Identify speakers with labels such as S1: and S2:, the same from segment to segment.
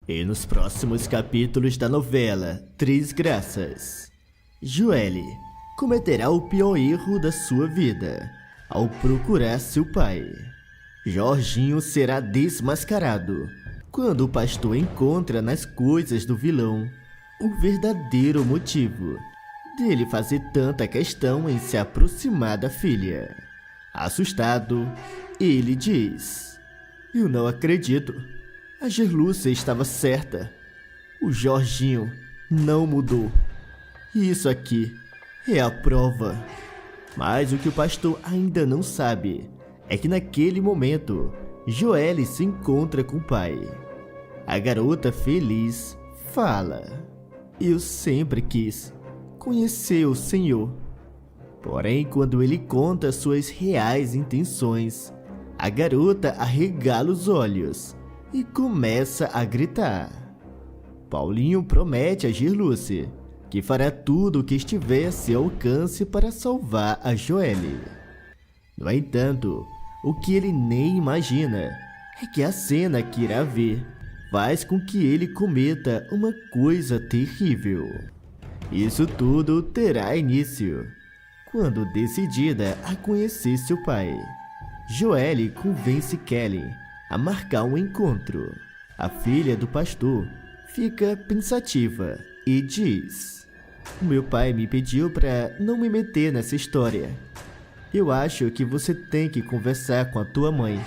S1: E nos próximos capítulos da novela Três Graças, Joelle cometerá o pior erro da sua vida ao procurar seu pai. Jorginho será desmascarado quando o pastor encontra nas coisas do vilão o verdadeiro motivo dele fazer tanta questão em se aproximar da filha. Assustado, ele diz: "Eu não acredito. A Gerlúcia estava certa. O Jorginho não mudou. E isso aqui é a prova." Mas o que o pastor ainda não sabe é que naquele momento, Joelle se encontra com o pai. A garota feliz fala: "Eu sempre quis conhecer o Senhor." Porém, quando ele conta suas reais intenções, a garota arregala os olhos e começa a gritar. Paulinho promete a Gerlúcia que fará tudo o que estiver a seu alcance para salvar a Joelle. No entanto, o que ele nem imagina é que a cena que irá ver faz com que ele cometa uma coisa terrível. Isso tudo terá início quando, decidida a conhecer seu pai, Joelle convence Kelly a marcar um encontro. A filha do pastor fica pensativa e diz: "O meu pai me pediu para não me meter nessa história. Eu acho que você tem que conversar com a tua mãe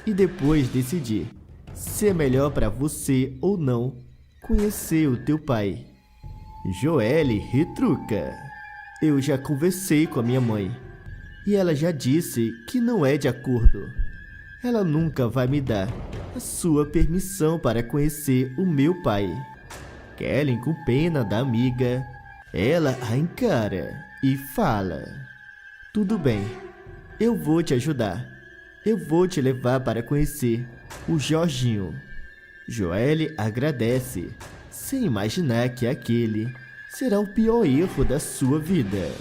S1: e depois decidir se é melhor para você ou não conhecer o teu pai." Joelle retruca: "Eu já conversei com a minha mãe e ela já disse que não é de acordo. Ela nunca vai me dar a sua permissão para conhecer o meu pai." Kelly, com pena da amiga, ela a encara e fala: "Tudo bem, eu vou te ajudar. Eu vou te levar para conhecer o Jorginho." Joelle agradece, sem imaginar que aquele será o pior erro da sua vida.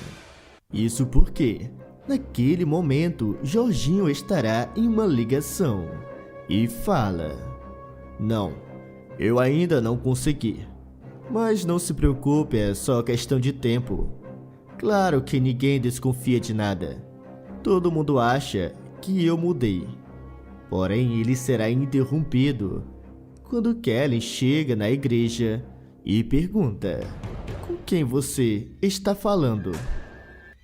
S1: Isso porque, naquele momento, Jorginho estará em uma ligação e fala: "Não, eu ainda não consegui. Mas não se preocupe, é só questão de tempo. Claro que ninguém desconfia de nada. Todo mundo acha que eu mudei." Porém, ele será interrompido quando Kelly chega na igreja e pergunta: "Com quem você está falando?"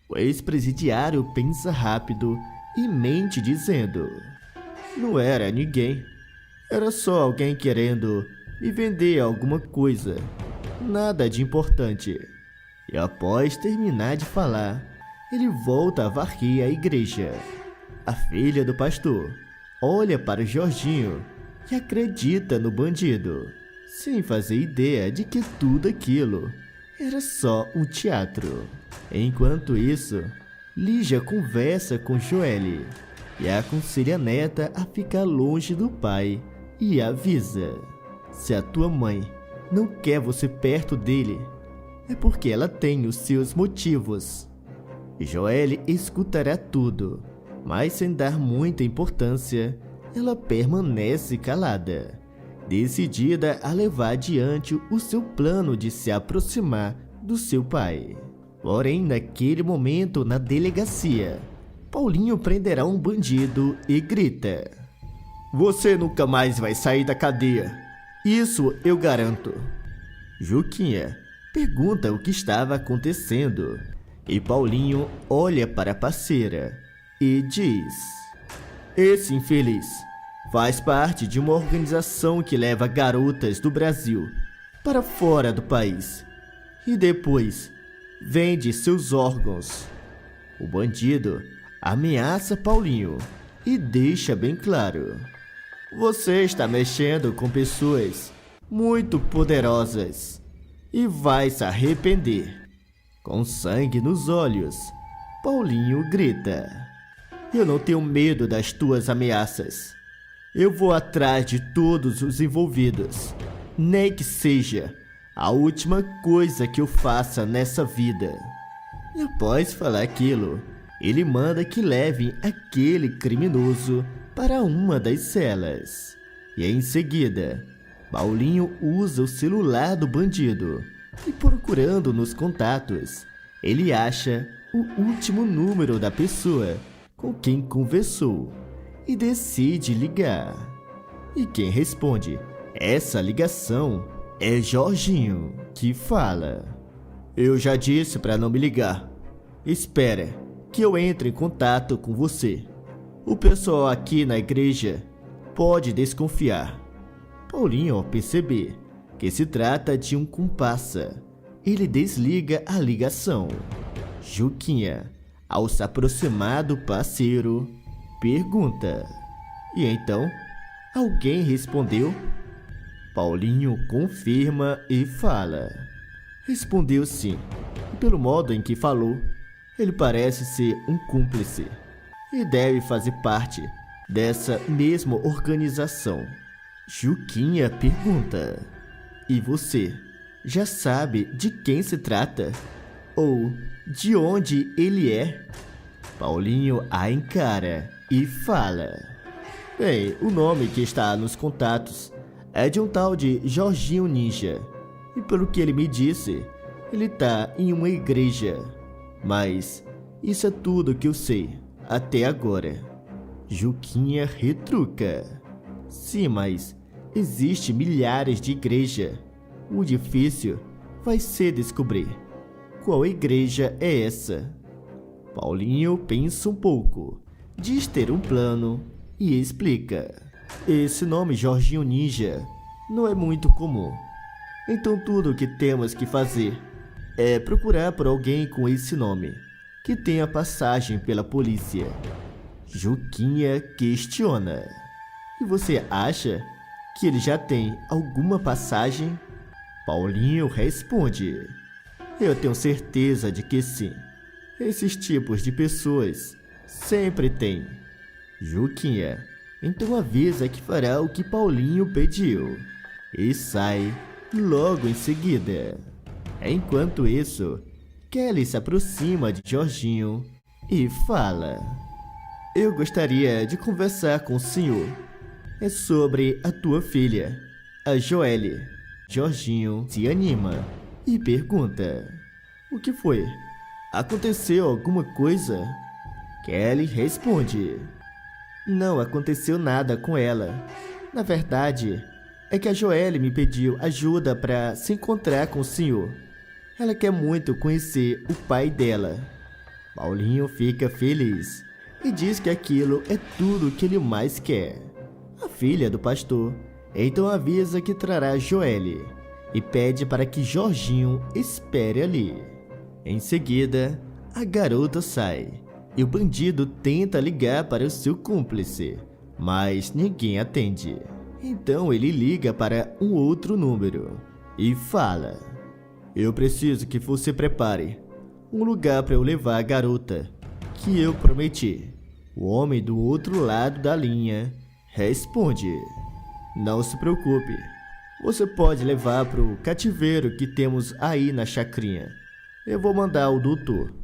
S1: O ex-presidiário pensa rápido e mente dizendo: "Não era ninguém. Era só alguém querendo me vender alguma coisa. Nada de importante." E após terminar de falar, ele volta a varrer a igreja. A filha do pastor olha para o Jorginho e acredita no bandido, sem fazer ideia de que tudo aquilo era só um teatro. Enquanto isso, Lígia conversa com Joelle e aconselha a neta a ficar longe do pai e avisa: "Se a tua mãe não quer você perto dele, é porque ela tem os seus motivos." Joelle escutará tudo, mas sem dar muita importância, ela permanece calada, decidida a levar adiante o seu plano de se aproximar do seu pai. Porém, naquele momento, na delegacia, Paulinho prenderá um bandido e grita: "Você nunca mais vai sair da cadeia. Isso eu garanto." Juquinha pergunta o que estava acontecendo e Paulinho olha para a parceira e diz: "Esse infeliz faz parte de uma organização que leva garotas do Brasil para fora do país e depois vende seus órgãos." O bandido ameaça Paulinho e deixa bem claro: "Você está mexendo com pessoas muito poderosas e vai se arrepender." Com sangue nos olhos, Paulinho grita: "Eu não tenho medo das tuas ameaças. Eu vou atrás de todos os envolvidos, nem que seja a última coisa que eu faça nessa vida." E após falar aquilo, ele manda que levem aquele criminoso para uma das celas. E em seguida, Paulinho usa o celular do bandido e, procurando nos contatos, ele acha o último número da pessoa com quem conversou e decide ligar. E quem responde essa ligação é Jorginho, que fala: "Eu já disse para não me ligar. Espera que eu entre em contato com você. O pessoal aqui na igreja pode desconfiar." Paulinho, ao perceber que se trata de um comparsa, ele desliga a ligação. Juquinha, ao se aproximar do parceiro, pergunta: "E então, alguém respondeu?" Paulinho confirma e fala: "Respondeu sim. E pelo modo em que falou, ele parece ser um cúmplice e deve fazer parte dessa mesma organização." Juquinha pergunta: "E você já sabe de quem se trata? Ou de onde ele é?" Paulinho a encara e fala: "Bem, o nome que está nos contatos é de um tal de Jorginho Ninja. E pelo que ele me disse, ele está em uma igreja. Mas isso é tudo que eu sei até agora." Juquinha retruca: "Sim, mas existe milhares de igrejas. O difícil vai ser descobrir qual igreja é essa." Paulinho pensa um pouco, diz ter um plano e explica: "Esse nome Jorginho Ninja não é muito comum. Então tudo o que temos que fazer é procurar por alguém com esse nome, que tenha passagem pela polícia." Juquinha questiona: "E você acha que ele já tem alguma passagem?" Paulinho responde: "Eu tenho certeza de que sim. Esses tipos de pessoas sempre têm." Juquinha então avisa que fará o que Paulinho pediu e sai logo em seguida. Enquanto isso, Kelly se aproxima de Jorginho e fala: "Eu gostaria de conversar com o senhor. É sobre a tua filha, a Joelle." Jorginho se anima e pergunta: "O que foi? Aconteceu alguma coisa?" Kelly responde: "Não aconteceu nada com ela. Na verdade, é que a Joelle me pediu ajuda para se encontrar com o senhor. Ela quer muito conhecer o pai dela." Paulinho fica feliz e diz que aquilo é tudo o que ele mais quer. A filha do pastor então avisa que trará Joelle e pede para que Jorginho espere ali. Em seguida, a garota sai e o bandido tenta ligar para o seu cúmplice, mas ninguém atende. Então ele liga para um outro número e fala: "Eu preciso que você prepare um lugar para eu levar a garota que eu prometi." O homem do outro lado da linha responde: "Não se preocupe, você pode levar para o cativeiro que temos aí na chacrinha. Eu vou mandar o doutor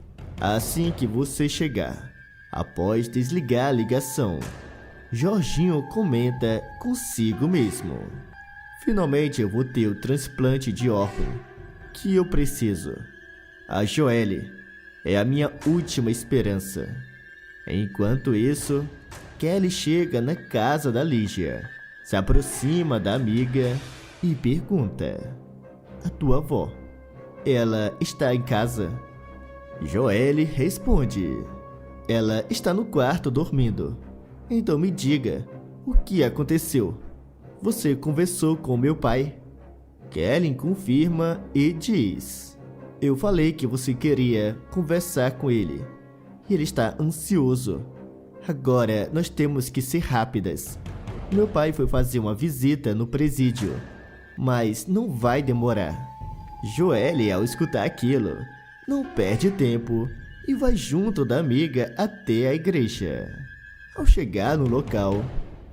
S1: assim que você chegar." Após desligar a ligação, Jorginho comenta consigo mesmo: "Finalmente eu vou ter o transplante de órgão que eu preciso. A Joelle é a minha última esperança." Enquanto isso, Kelly chega na casa da Lígia, se aproxima da amiga e pergunta: "A tua avó, ela está em casa?" Joelle responde: "Ela está no quarto dormindo. Então me diga, o que aconteceu? Você conversou com meu pai?" Kelly confirma e diz: "Eu falei que você queria conversar com ele e ele está ansioso. Agora nós temos que ser rápidas. Meu pai foi fazer uma visita no presídio, mas não vai demorar." Joelle, ao escutar aquilo, não perde tempo e vai junto da amiga até a igreja. Ao chegar no local,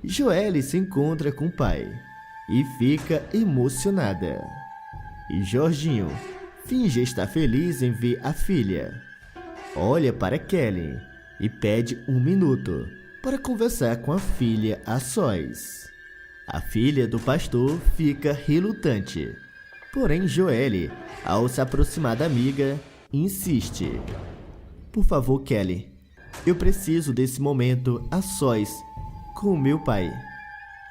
S1: Joelle se encontra com o pai e fica emocionada. E Jorginho finge estar feliz em ver a filha. Olha para Kelly e pede 1 minuto para conversar com a filha a sós. A filha do pastor fica relutante. Porém, Joelle, ao se aproximar da amiga, insiste. Por favor, Kelly, eu preciso desse momento a sós com o meu pai.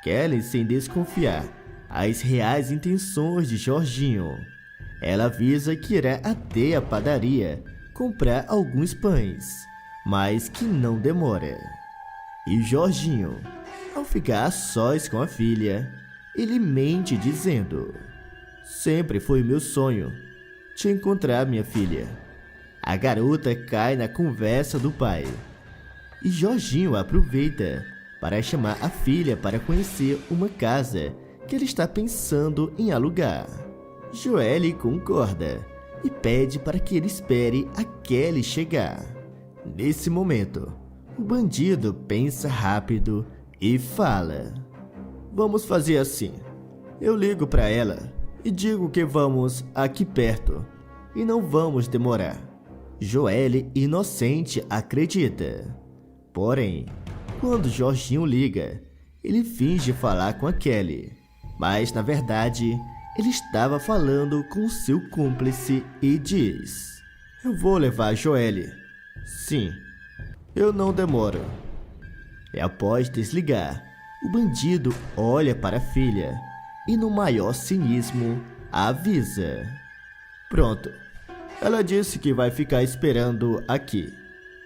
S1: Kelly, sem desconfiar as reais intenções de Jorginho, ela avisa que irá até a padaria comprar alguns pães, mas que não demora. E Jorginho, ao ficar a sós com a filha, ele mente dizendo: sempre foi meu sonho te encontrar, minha filha. A garota cai na conversa do pai e Jorginho aproveita para chamar a filha para conhecer uma casa que ele está pensando em alugar. Joelle concorda e pede para que ele espere a Kelly chegar. Nesse momento, o bandido pensa rápido e fala: vamos fazer assim. Eu ligo para ela e digo que vamos aqui perto e não vamos demorar. Joelle, inocente, acredita. Porém, quando Jorginho liga, ele finge falar com a Kelly, mas na verdade ele estava falando com seu cúmplice e diz: eu vou levar Joelle. Sim, eu não demoro. E após desligar, o bandido olha para a filha e, no maior cinismo, avisa: pronto, ela disse que vai ficar esperando aqui.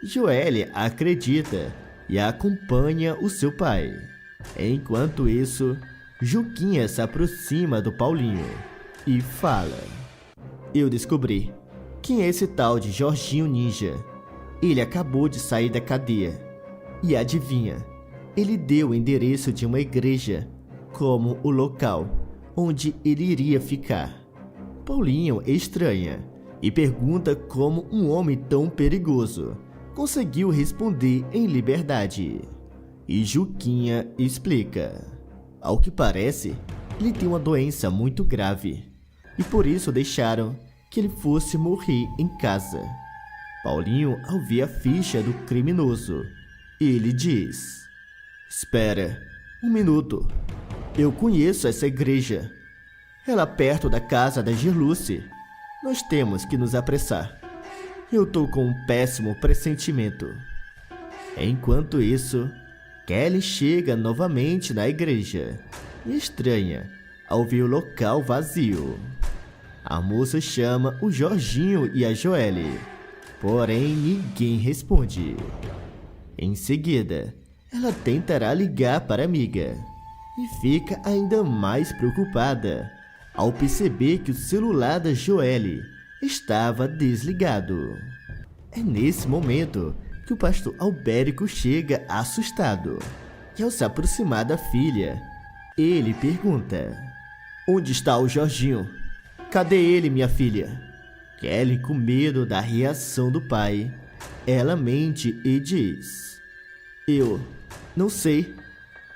S1: Joelle acredita e acompanha o seu pai. Enquanto isso, Juquinha se aproxima do Paulinho e fala: eu descobri quem é esse tal de Jorginho Ninja. Ele acabou de sair da cadeia. E adivinha, ele deu o endereço de uma igreja como o local onde ele iria ficar. Paulinho estranha e pergunta como um homem tão perigoso conseguiu responder em liberdade. E Juquinha explica: ao que parece, ele tem uma doença muito grave e por isso deixaram que ele fosse morrer em casa. Paulinho, ao ver a ficha do criminoso, ele diz: espera um minuto, eu conheço essa igreja. Ela perto da casa da Gerluce. Nós temos que nos apressar. Eu tô com um péssimo pressentimento. Enquanto isso, Kelly chega novamente na igreja e estranha ao ver o local vazio. A moça chama o Jorginho e a Joelle, porém ninguém responde. Em seguida, ela tentará ligar para a amiga e fica ainda mais preocupada ao perceber que o celular da Joelle estava desligado. É nesse momento que o pastor Albérico chega assustado e, ao se aproximar da filha, ele pergunta: onde está o Jorginho? Cadê ele, minha filha? Kelly, com medo da reação do pai, ela mente e diz: eu não sei.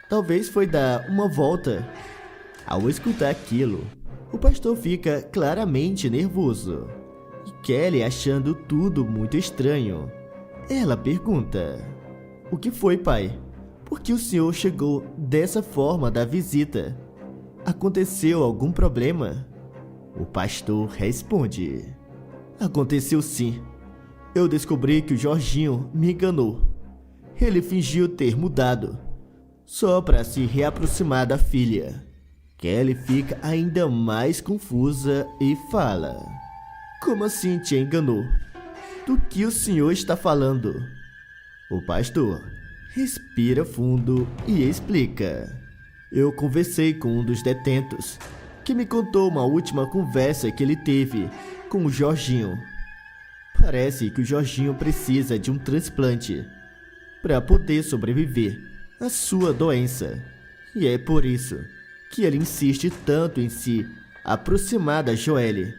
S1: Talvez foi dar uma volta. Ao escutar aquilo, o pastor fica claramente nervoso. E Kelly, achando tudo muito estranho, ela pergunta: o que foi, pai? Por que o senhor chegou dessa forma da visita? Aconteceu algum problema? O pastor responde: aconteceu sim. Eu descobri que o Jorginho me enganou. Ele fingiu ter mudado, só para se reaproximar da filha. Kelly fica ainda mais confusa e fala: como assim te enganou? Do que o senhor está falando? O pastor respira fundo e explica: eu conversei com um dos detentos, que me contou uma última conversa que ele teve com o Jorginho. Parece que o Jorginho precisa de um transplante para poder sobreviver à sua doença. E é por isso que ele insiste tanto em se aproximar da Joelle,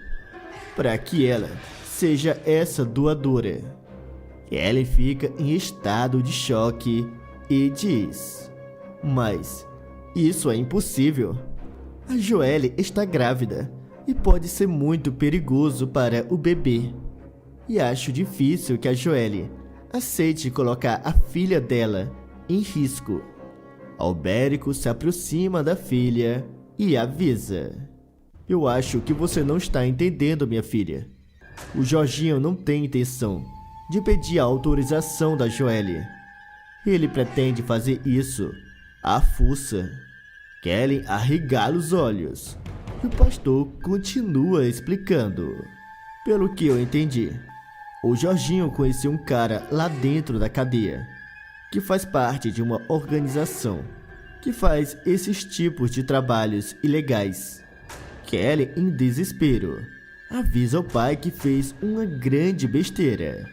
S1: para que ela seja essa doadora. Ellen fica em estado de choque e diz: mas isso é impossível. A Joelle está grávida e pode ser muito perigoso para o bebê. E acho difícil que a Joelle aceite colocar a filha dela em risco. Albérico se aproxima da filha e avisa: Eu acho que você não está entendendo, minha filha. O Jorginho não tem intenção de pedir a autorização da Joelle. Ele pretende fazer isso à fuça. Kellen arregala os olhos e o pastor continua explicando. Pelo que eu entendi, o Jorginho conheceu um cara lá dentro da cadeia que faz parte de uma organização que faz esses tipos de trabalhos ilegais. Kellen, em desespero, avisa ao pai que fez uma grande besteira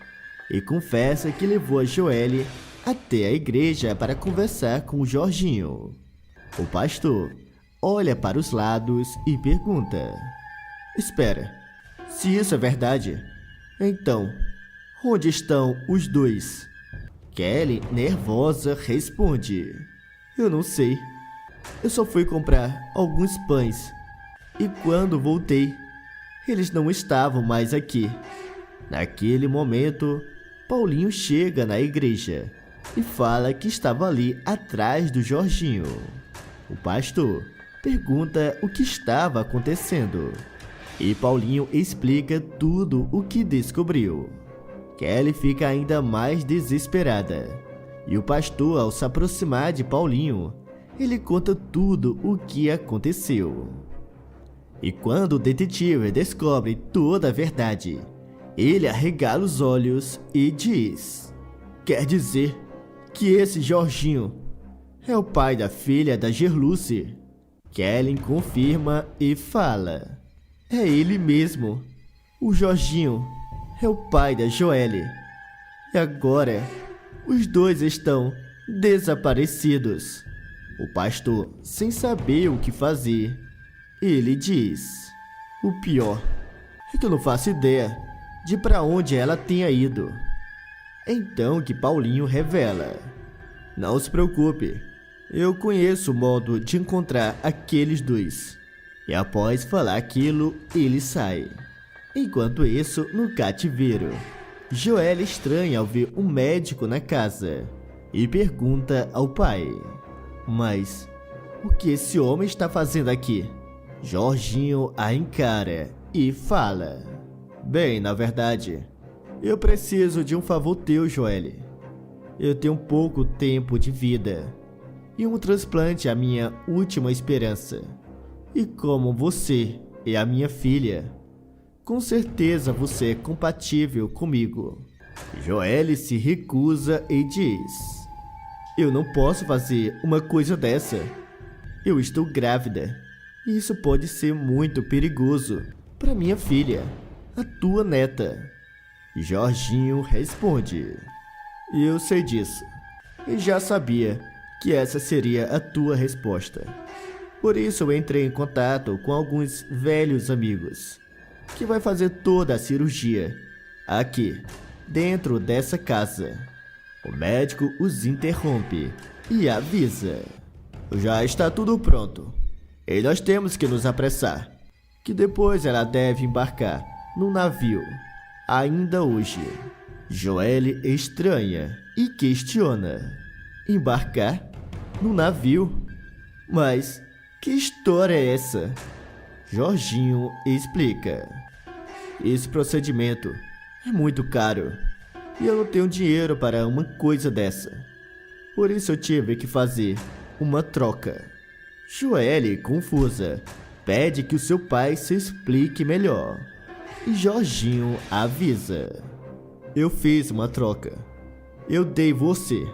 S1: e confessa que levou a Joelle até a igreja para conversar com o Jorginho. O pastor olha para os lados e pergunta: Espera, se isso é verdade, então, onde estão os dois? Kellen, nervosa, responde: Eu não sei. Eu só fui comprar alguns pães e quando voltei, eles não estavam mais aqui. Naquele momento, Paulinho chega na igreja e fala que estava ali atrás do Jorginho. O pastor pergunta o que estava acontecendo e Paulinho explica tudo o que descobriu. Kellen fica ainda mais desesperada e o pastor, ao se aproximar de Paulinho, ele conta tudo o que aconteceu. E quando o detetive descobre toda a verdade, ele arregala os olhos e diz: Quer dizer que esse Jorginho é o pai da filha da Gerluce? Kellen confirma e fala: É ele mesmo. O Jorginho é o pai da Joelle. E agora, os dois estão desaparecidos. O pastor, sem saber o que fazer, ele diz: O pior é que eu não faço ideia de para onde ela tenha ido. Então que Paulinho revela: Não se preocupe, eu conheço o modo de encontrar aqueles dois. E após falar aquilo, ele sai. Enquanto isso, no cativeiro, Joelle estranha ao ver um médico na casa e pergunta ao pai: Mas o que esse homem está fazendo aqui? Jorginho a encara e fala: Bem, na verdade, eu preciso de um favor teu, Joelle. Eu tenho pouco tempo de vida e um transplante é a minha última esperança. E como você é a minha filha, com certeza você é compatível comigo. Joelle se recusa e diz: Eu não posso fazer uma coisa dessa. Eu estou grávida e isso pode ser muito perigoso para minha filha, a tua neta. Jorginho responde: Eu sei disso e já sabia que essa seria a tua resposta. Por isso eu entrei em contato com alguns velhos amigos que vai fazer toda a cirurgia aqui, dentro dessa casa. O médico os interrompe e avisa: Já está tudo pronto e nós temos que nos apressar, que depois ela deve embarcar no navio, ainda hoje. Joelle estranha e questiona: Embarcar no navio? Mas que história é essa? Jorginho explica: Esse procedimento é muito caro e eu não tenho dinheiro para uma coisa dessa. Por isso eu tive que fazer uma troca. Joelle, confusa, pede que o seu pai se explique melhor. E Jorginho avisa: Eu fiz uma troca. Eu dei você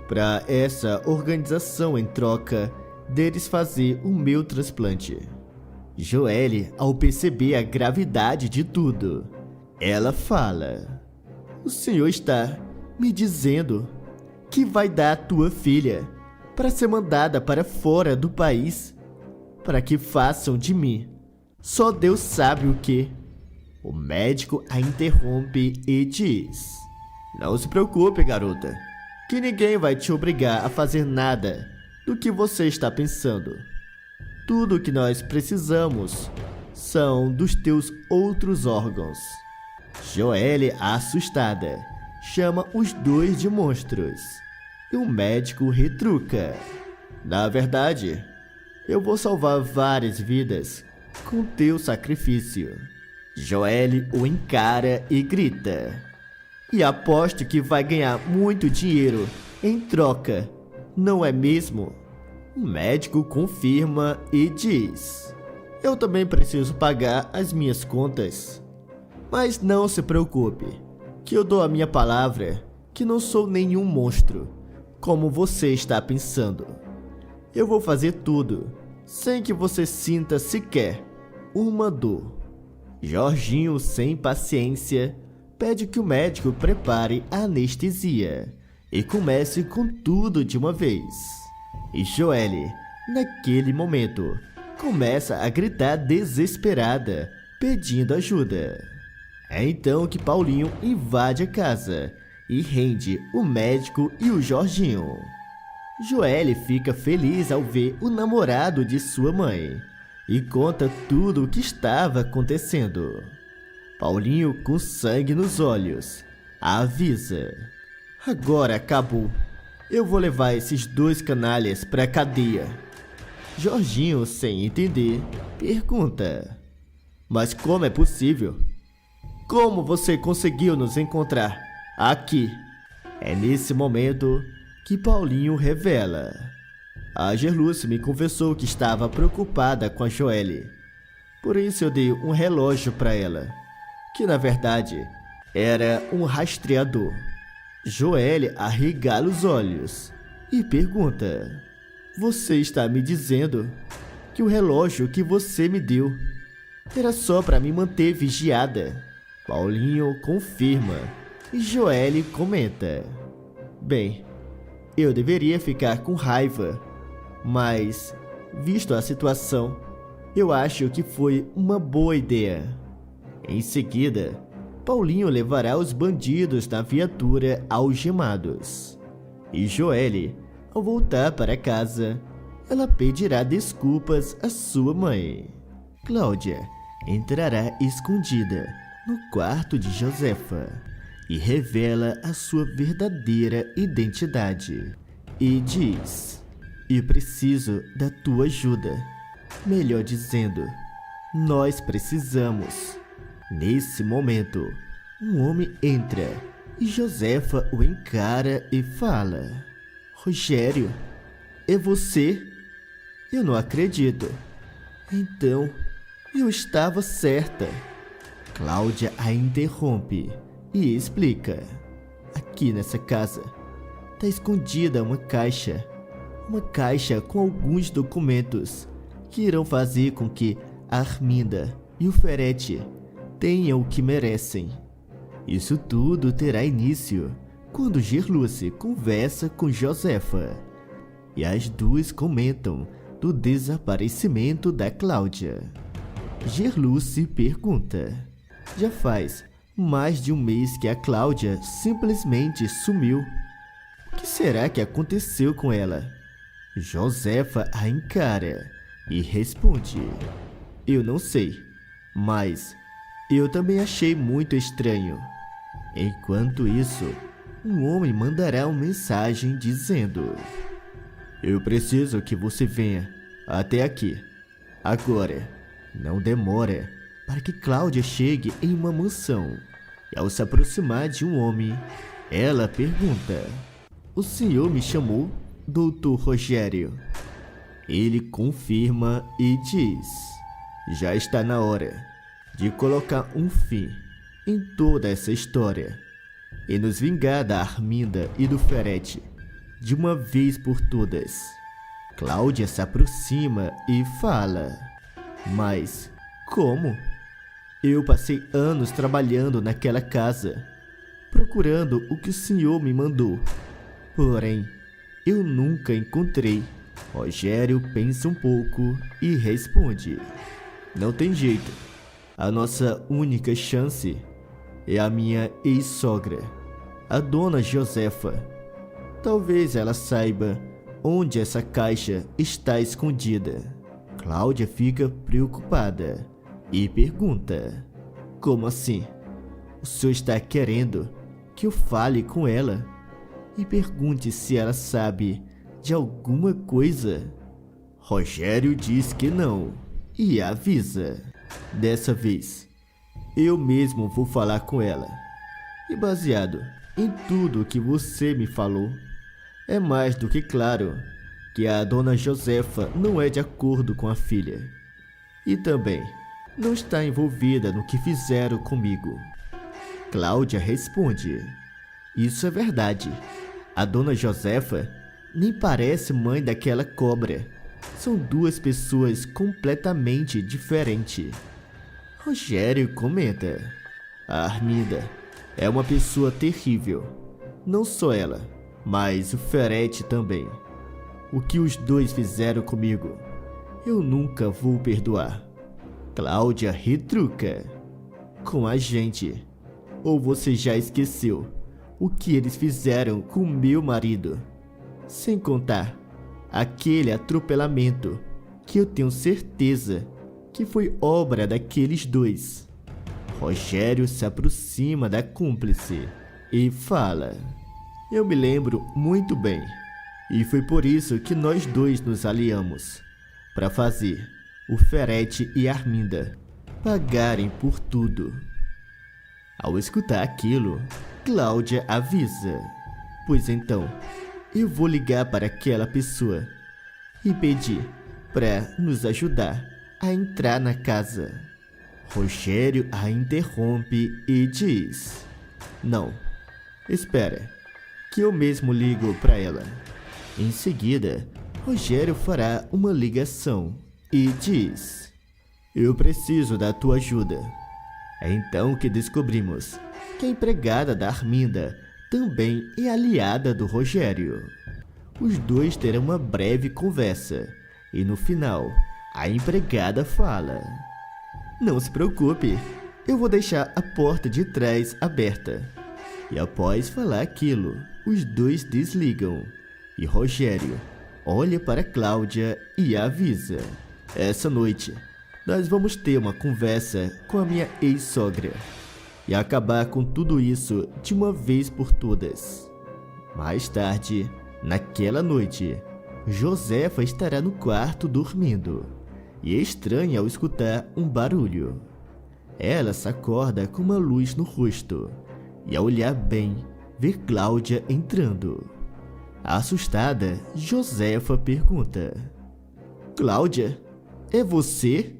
S1: para essa organização em troca deles fazer o meu transplante. Joelle, ao perceber a gravidade de tudo, ela fala: O senhor está me dizendo que vai dar a tua filha para ser mandada para fora do país, para que façam de mim só Deus sabe o que. O médico a interrompe e diz: Não se preocupe, garota, que ninguém vai te obrigar a fazer nada do que você está pensando. Tudo o que nós precisamos são dos teus outros órgãos. Joelle, assustada, chama os dois de monstros. E o médico retruca: Na verdade, eu vou salvar várias vidas com teu sacrifício. Joelle o encara e grita. E aposto que vai ganhar muito dinheiro em troca, não é mesmo? O médico confirma e diz: eu também preciso pagar as minhas contas. Mas não se preocupe, que eu dou a minha palavra que não sou nenhum monstro, como você está pensando. Eu vou fazer tudo, sem que você sinta sequer uma dor. Jorginho, sem paciência, pede que o médico prepare a anestesia e comece com tudo de uma vez. E Joelle, naquele momento, começa a gritar desesperada, pedindo ajuda. É então que Paulinho invade a casa e rende o médico e o Jorginho. Joelle fica feliz ao ver o namorado de sua mãe e conta tudo o que estava acontecendo. Paulinho, com sangue nos olhos, a avisa: agora acabou. Eu vou levar esses dois canalhas para a cadeia. Jorginho, sem entender, pergunta: mas como é possível? Como você conseguiu nos encontrar aqui? É nesse momento que Paulinho revela: a Gerluce me confessou que estava preocupada com a Joelle. Por isso eu dei um relógio para ela, que na verdade era um rastreador. Joelle arregala os olhos e pergunta: você está me dizendo que o relógio que você me deu era só para me manter vigiada? Paulinho confirma e Joelle comenta: bem, eu deveria ficar com raiva, mas, visto a situação, eu acho que foi uma boa ideia. Em seguida, Paulinho levará os bandidos na viatura algemados. E Joelle, ao voltar para casa, ela pedirá desculpas à sua mãe. Cláudia entrará escondida no quarto de Josefa e revela a sua verdadeira identidade. E diz: eu preciso da tua ajuda. Melhor dizendo, nós precisamos. Nesse momento, um homem entra e Josefa o encara e fala: Rogério, é você? Eu não acredito. Então, eu estava certa. Cláudia a interrompe e explica: aqui nessa casa está escondida uma caixa com alguns documentos que irão fazer com que a Arminda e o Ferete tenham o que merecem. Isso tudo terá início quando Gerluce conversa com Josefa e as duas comentam do desaparecimento da Cláudia. Gerluce pergunta: já faz mais de um mês que a Cláudia simplesmente sumiu. O que será que aconteceu com ela? Josefa a encara e responde: eu não sei, mas eu também achei muito estranho. Enquanto isso, um homem mandará uma mensagem dizendo: eu preciso que você venha até aqui. Agora, não demora, para que Cláudia chegue em uma mansão. E ao se aproximar de um homem, ela pergunta: o senhor me chamou, doutor Rogério? Ele confirma e diz: já está na hora de colocar um fim em toda essa história e nos vingar da Arminda e do Ferete de uma vez por todas. Cláudia se aproxima e fala: mas como? Eu passei anos trabalhando naquela casa, procurando o que o senhor me mandou. Porém, eu nunca encontrei. Rogério pensa um pouco e responde: não tem jeito. A nossa única chance é a minha ex-sogra, a dona Josefa. Talvez ela saiba onde essa caixa está escondida. Cláudia fica preocupada e pergunta: como assim? O senhor está querendo que eu fale com ela e pergunte se ela sabe de alguma coisa? Rogério diz que não e avisa. Dessa vez, eu mesmo vou falar com ela. E baseado em tudo que você me falou, é mais do que claro que a dona Josefa não é de acordo com a filha. E também não está envolvida no que fizeram comigo. Cláudia responde: isso é verdade. A dona Josefa nem parece mãe daquela cobra. São duas pessoas completamente diferentes. Rogério comenta: a Arminda é uma pessoa terrível. Não só ela, mas o Ferete também. O que os dois fizeram comigo, eu nunca vou perdoar. Cláudia retruca: com a gente. Ou você já esqueceu o que eles fizeram com meu marido? Sem contar aquele atropelamento que eu tenho certeza que foi obra daqueles dois. Rogério se aproxima da cúmplice e fala: eu me lembro muito bem, e foi por isso que nós dois nos aliamos, para fazer o Ferete e a Arminda pagarem por tudo. Ao escutar aquilo, Cláudia avisa: pois então, eu vou ligar para aquela pessoa e pedir para nos ajudar a entrar na casa. Rogério a interrompe e diz: não, espera, que eu mesmo ligo para ela. Em seguida, Rogério fará uma ligação e diz: eu preciso da tua ajuda. É então que descobrimos que a empregada da Arminda também é aliada do Rogério. Os dois terão uma breve conversa e no final a empregada fala: não se preocupe, eu vou deixar a porta de trás aberta. E após falar aquilo, os dois desligam e Rogério olha para Cláudia e avisa: essa noite nós vamos ter uma conversa com a minha ex-sogra e acabar com tudo isso de uma vez por todas. Mais tarde, naquela noite, Josefa estará no quarto dormindo e estranha ao escutar um barulho. Ela se acorda com uma luz no rosto e ao olhar bem, vê Cláudia entrando. Assustada, Josefa pergunta: Cláudia, é você?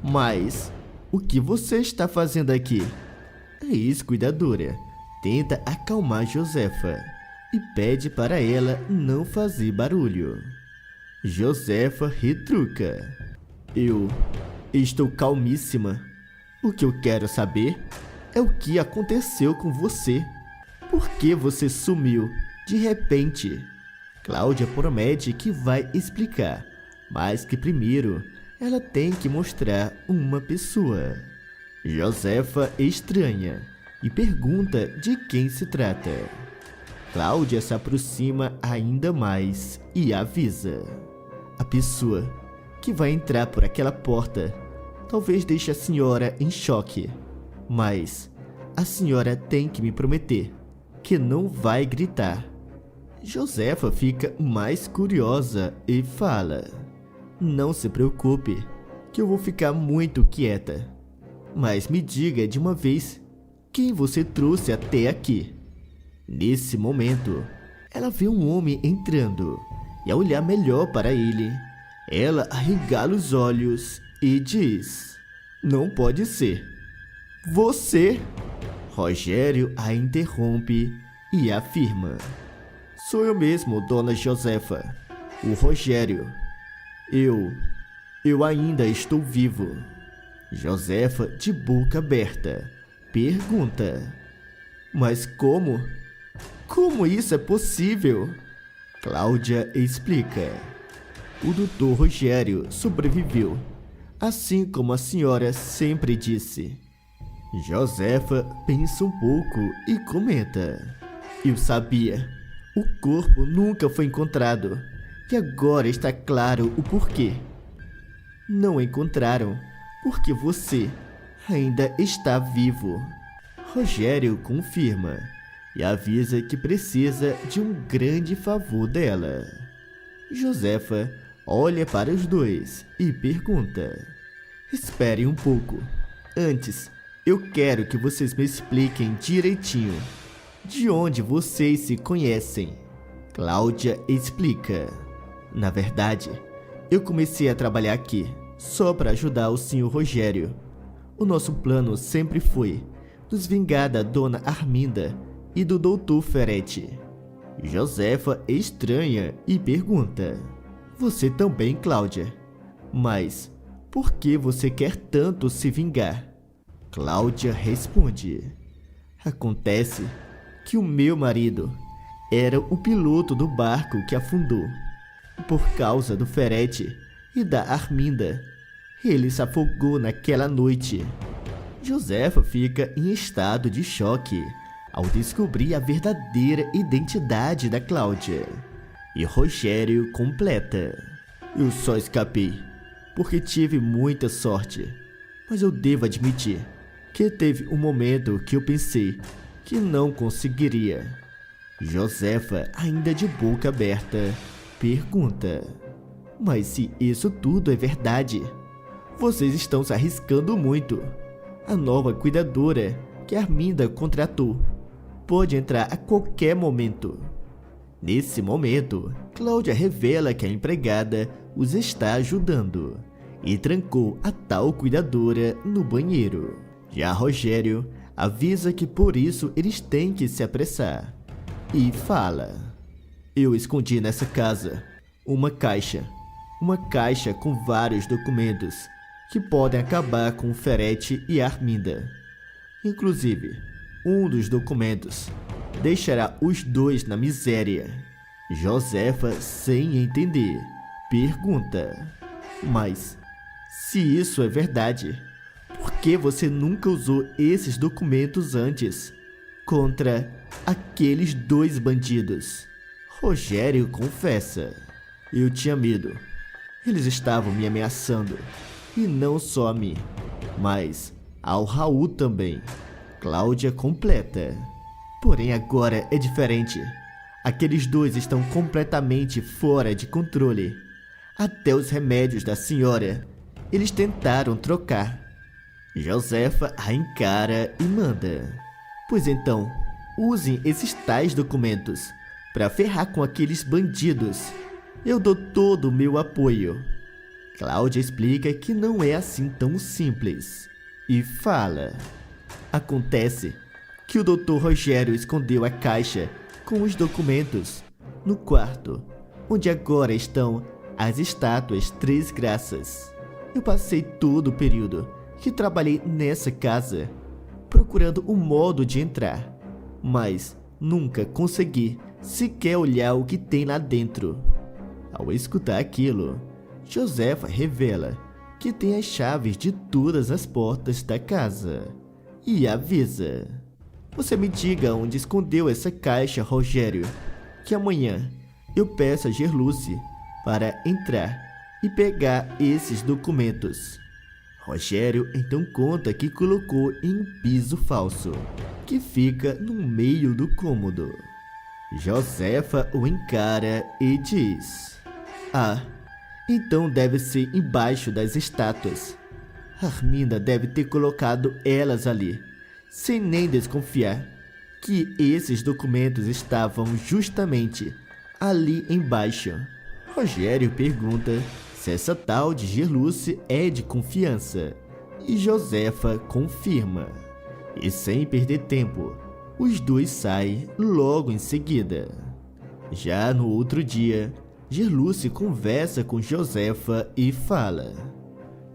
S1: Mas o que você está fazendo aqui? A ex-cuidadora tenta acalmar Josefa e pede para ela não fazer barulho. Josefa retruca: eu estou calmíssima. O que eu quero saber é o que aconteceu com você. Por que você sumiu de repente? Cláudia promete que vai explicar, mas que primeiro ela tem que mostrar uma pessoa. Josefa estranha e pergunta de quem se trata. Cláudia se aproxima ainda mais e avisa: a pessoa que vai entrar por aquela porta talvez deixe a senhora em choque, mas a senhora tem que me prometer que não vai gritar. Josefa fica mais curiosa e fala: não se preocupe, que eu vou ficar muito quieta. Mas me diga de uma vez quem você trouxe até aqui. Nesse momento, ela vê um homem entrando e ao olhar melhor para ele, ela arregala os olhos e diz: não pode ser. Você? Rogério a interrompe e afirma: sou eu mesmo, dona Josefa, o Rogério. Eu ainda estou vivo. Josefa, de boca aberta, pergunta: mas como? Como isso é possível? Cláudia explica: o doutor Rogério sobreviveu, assim como a senhora sempre disse. Josefa pensa um pouco e comenta: eu sabia. O corpo nunca foi encontrado. E agora está claro o porquê. Não encontraram porque você ainda está vivo. Rogério confirma e avisa que precisa de um grande favor dela. Josefa olha para os dois e pergunta: espere um pouco. Antes, eu quero que vocês me expliquem direitinho de onde vocês se conhecem. Cláudia explica: na verdade, eu comecei a trabalhar aqui só para ajudar o Sr. Rogério. O nosso plano sempre foi nos vingar da Dona Arminda e do Dr. Ferretti. Josefa estranha e pergunta: você também, Cláudia? Mas por que você quer tanto se vingar? Cláudia responde: acontece que o meu marido era o piloto do barco que afundou. Por causa do Ferretti e da Arminda, ele se afogou naquela noite. Josefa fica em estado de choque ao descobrir a verdadeira identidade da Cláudia. E Rogério completa: eu só escapei porque tive muita sorte, mas eu devo admitir que teve um momento que eu pensei que não conseguiria. Josefa, ainda de boca aberta, pergunta: mas se isso tudo é verdade, vocês estão se arriscando muito. A nova cuidadora que Arminda contratou pode entrar a qualquer momento. Nesse momento, Cláudia revela que a empregada os está ajudando e trancou a tal cuidadora no banheiro. Já Rogério avisa que por isso eles têm que se apressar e fala: eu escondi nessa casa uma caixa com vários documentos que podem acabar com o Ferretti e a Arminda. Inclusive, um dos documentos deixará os dois na miséria. Josefa, sem entender, pergunta: mas se isso é verdade, por que você nunca usou esses documentos antes contra aqueles dois bandidos? Rogério confessa: eu tinha medo. Eles estavam me ameaçando, e não só a mim, mas ao Raul também. Cláudia completa: porém agora é diferente. Aqueles dois estão completamente fora de controle. Até os remédios da senhora eles tentaram trocar. Josefa a encara e manda: pois então, usem esses tais documentos para ferrar com aqueles bandidos. Eu dou todo o meu apoio. Cláudia explica que não é assim tão simples e fala: acontece que o Dr. Rogério escondeu a caixa com os documentos no quarto onde agora estão as estátuas Três Graças. Eu passei todo o período que trabalhei nessa casa procurando um modo de entrar, mas nunca consegui sequer olhar o que tem lá dentro. Ao escutar aquilo, Josefa revela que tem as chaves de todas as portas da casa e avisa: você me diga onde escondeu essa caixa, Rogério, que amanhã eu peço a Gerluce para entrar e pegar esses documentos. Rogério então conta que colocou em um piso falso, que fica no meio do cômodo. Josefa o encara e diz: ah, então deve ser embaixo das estátuas. Arminda deve ter colocado elas ali, sem nem desconfiar que esses documentos estavam justamente ali embaixo. Rogério pergunta se essa tal de Gerluce é de confiança, e Josefa confirma. E sem perder tempo, os dois saem logo em seguida. Já no outro dia, Gerluce conversa com Josefa e fala: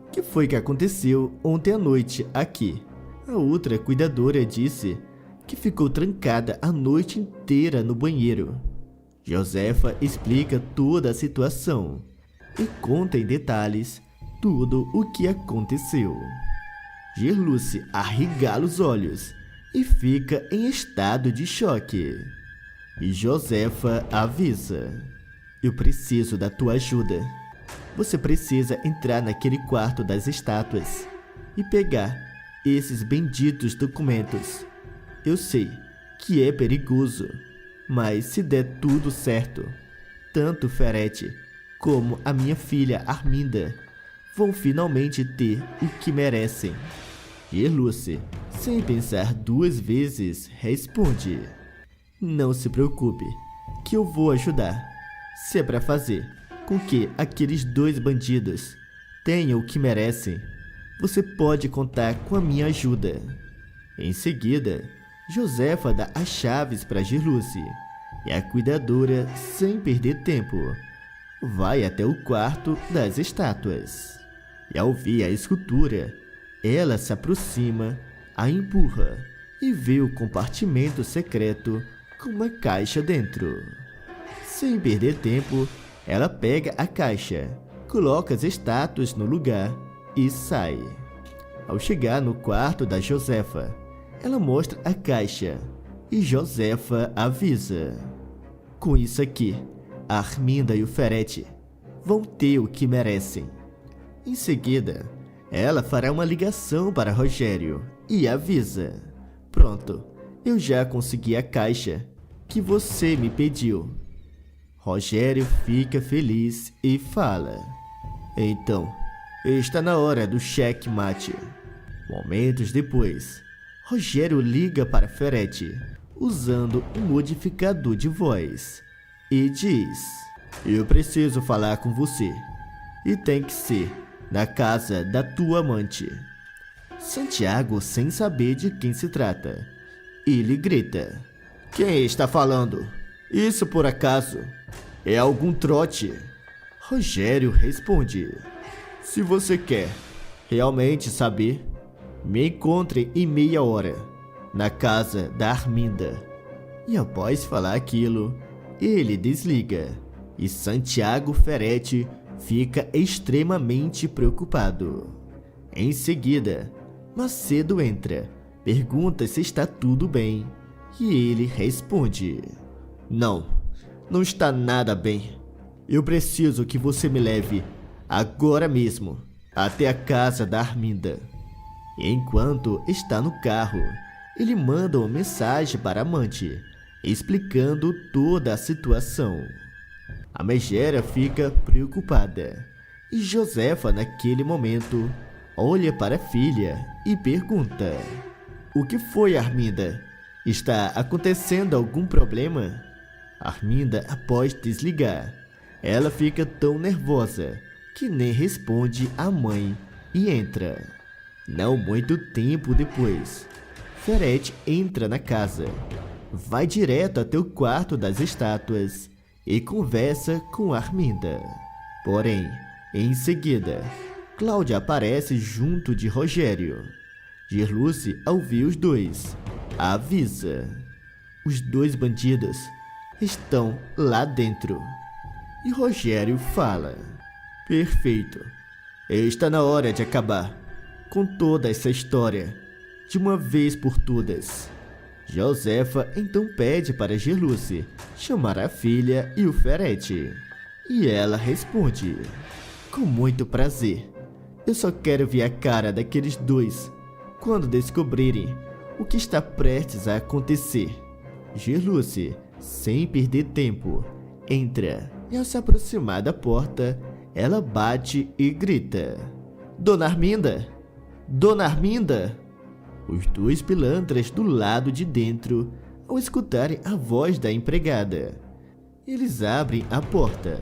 S1: o que foi que aconteceu ontem à noite aqui? A outra cuidadora disse que ficou trancada a noite inteira no banheiro. Josefa explica toda a situação e conta em detalhes tudo o que aconteceu. Gerluce arregala os olhos e fica em estado de choque. E Josefa avisa: eu preciso da tua ajuda. Você precisa entrar naquele quarto das estátuas e pegar esses benditos documentos. Eu sei que é perigoso, mas se der tudo certo, tanto Ferete como a minha filha Arminda vão finalmente ter o que merecem. Gerluce, sem pensar duas vezes, responde: não se preocupe, que eu vou ajudar. Se é para fazer com que aqueles dois bandidos tenham o que merecem, você pode contar com a minha ajuda. Em seguida, Josefa dá as chaves para Gerluce e a cuidadora, sem perder tempo, vai até o quarto das estátuas. E ao ver a escultura, ela se aproxima, a empurra e vê o compartimento secreto com uma caixa dentro. Sem perder tempo, ela pega a caixa, coloca as estátuas no lugar e sai. Ao chegar no quarto da Josefa, ela mostra a caixa e Josefa avisa: com isso aqui, a Arminda e o Ferete vão ter o que merecem. Em seguida, ela fará uma ligação para Rogério e avisa: pronto, eu já consegui a caixa que você me pediu. Rogério fica feliz e fala: então, está na hora do checkmate. Momentos depois, Rogério liga para Ferete usando um modificador de voz e diz: eu preciso falar com você e tem que ser na casa da tua amante. Santiago, sem saber de quem se trata, ele grita: quem está falando? Isso por acaso é algum trote? Rogério responde: se você quer realmente saber, me encontre em meia hora na casa da Arminda. E após falar aquilo, ele desliga e Santiago Ferete fica extremamente preocupado. Em seguida, Macedo entra, pergunta se está tudo bem e ele responde: não está nada bem. Eu preciso que você me leve agora mesmo até a casa da Arminda. Enquanto está no carro, ele manda uma mensagem para a amante, explicando toda a situação. A megera fica preocupada e Josefa, naquele momento, olha para a filha e pergunta: o que foi, Arminda? Está acontecendo algum problema? Arminda, após desligar, ela fica tão nervosa que nem responde à mãe e entra. Não muito tempo depois, Ferete entra na casa, vai direto até o quarto das estátuas e conversa com Arminda. Porém, em seguida, Cláudia aparece junto de Rogério. Gerluce, ao ver os dois, avisa: os dois bandidos estão lá dentro. E Rogério fala: perfeito, está na hora de acabar com toda essa história de uma vez por todas. Josefa então pede para Gerluce chamar a filha e o Ferete. E ela responde: com muito prazer. Eu só quero ver a cara daqueles dois quando descobrirem o que está prestes a acontecer. Gerluce, sem perder tempo, entra e ao se aproximar da porta, ela bate e grita: Dona Arminda! Dona Arminda! Os dois pilantras do lado de dentro, ao escutarem a voz da empregada, eles abrem a porta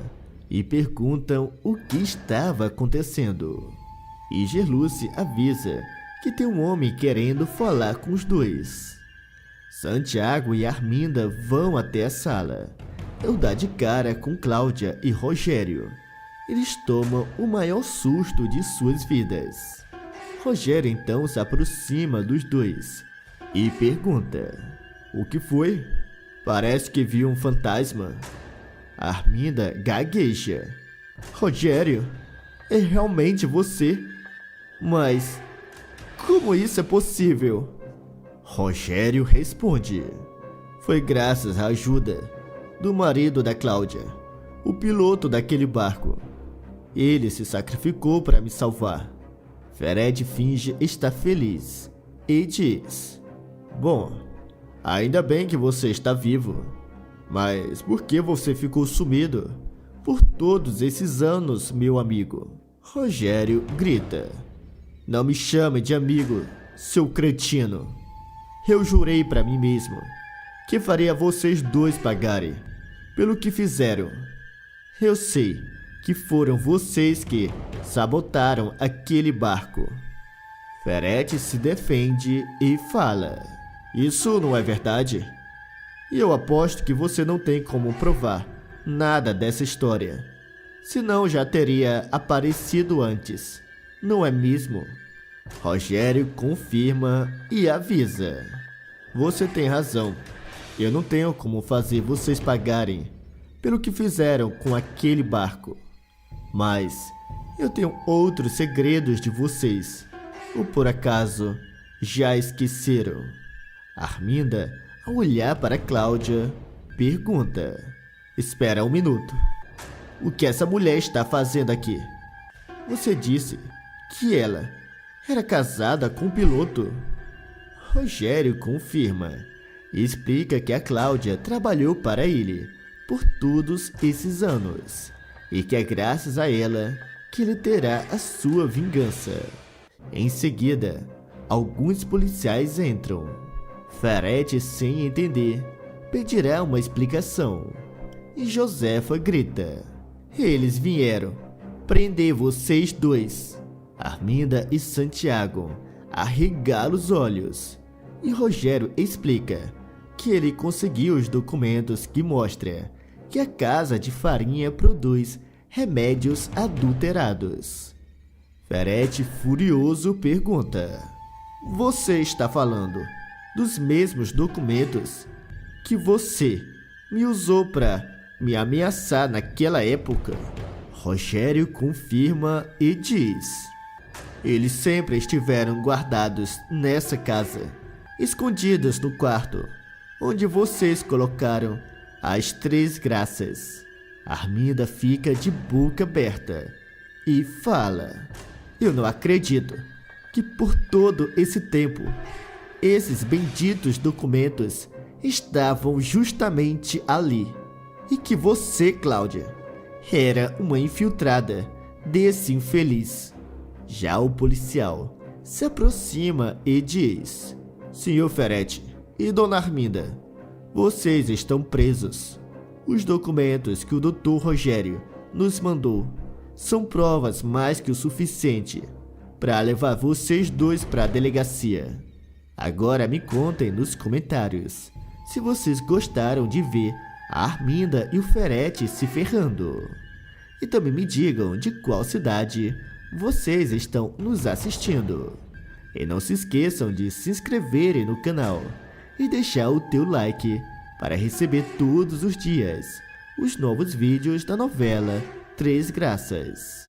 S1: e perguntam o que estava acontecendo. E Gerluce avisa que tem um homem querendo falar com os dois. Santiago e Arminda vão até a sala. Eu dá de cara com Cláudia e Rogério. Eles tomam o maior susto de suas vidas. Rogério então se aproxima dos dois e pergunta: o que foi? Parece que viu um fantasma. Arminda gagueja: Rogério, é realmente você? Mas como isso é possível? Rogério responde: foi graças à ajuda do marido da Cláudia, o piloto daquele barco. Ele se sacrificou para me salvar. Ferete finge estar feliz e diz: bom, ainda bem que você está vivo. Mas por que você ficou sumido? Por todos esses anos, meu amigo. Rogério grita. Não me chame de amigo, seu cretino. Eu jurei para mim mesmo que faria vocês dois pagarem pelo que fizeram. Eu sei que foram vocês que sabotaram aquele barco. Ferretti se defende e fala. Isso não é verdade? E eu aposto que você não tem como provar nada dessa história. Senão já teria aparecido antes, não é mesmo? Rogério confirma e avisa. Você tem razão. Eu não tenho como fazer vocês pagarem pelo que fizeram com aquele barco. Mas eu tenho outros segredos de vocês. Ou por acaso já esqueceram? Arminda, ao olhar para Cláudia, pergunta. Espera um minuto. O que essa mulher está fazendo aqui? Você disse que ela era casada com um piloto. Rogério confirma e explica que a Cláudia trabalhou para ele por todos esses anos e que é graças a ela que ele terá a sua vingança. Em seguida, alguns policiais entram. Ferretti, sem entender, pedirá uma explicação e Josefa grita. Eles vieram prender vocês dois. Arminda e Santiago arregalam os olhos e Rogério explica que ele conseguiu os documentos que mostram que a casa de farinha produz remédios adulterados. Ferretti, furioso, pergunta. Você está falando dos mesmos documentos que você me usou para me ameaçar naquela época? Rogério confirma e diz. Eles sempre estiveram guardados nessa casa, escondidos no quarto, onde vocês colocaram as 3 graças. Arminda fica de boca aberta e fala. Eu não acredito que por todo esse tempo, esses benditos documentos estavam justamente ali. E que você, Cláudia, era uma infiltrada desse infeliz. Já o policial se aproxima e diz. Senhor Ferretti e Dona Arminda, vocês estão presos. Os documentos que o Dr. Rogério nos mandou são provas mais que o suficiente para levar vocês dois para a delegacia. Agora me contem nos comentários se vocês gostaram de ver a Arminda e o Ferretti se ferrando. E também me digam de qual cidade vocês estão nos assistindo. E não se esqueçam de se inscreverem no canal e deixar o teu like para receber todos os dias os novos vídeos da novela Três Graças.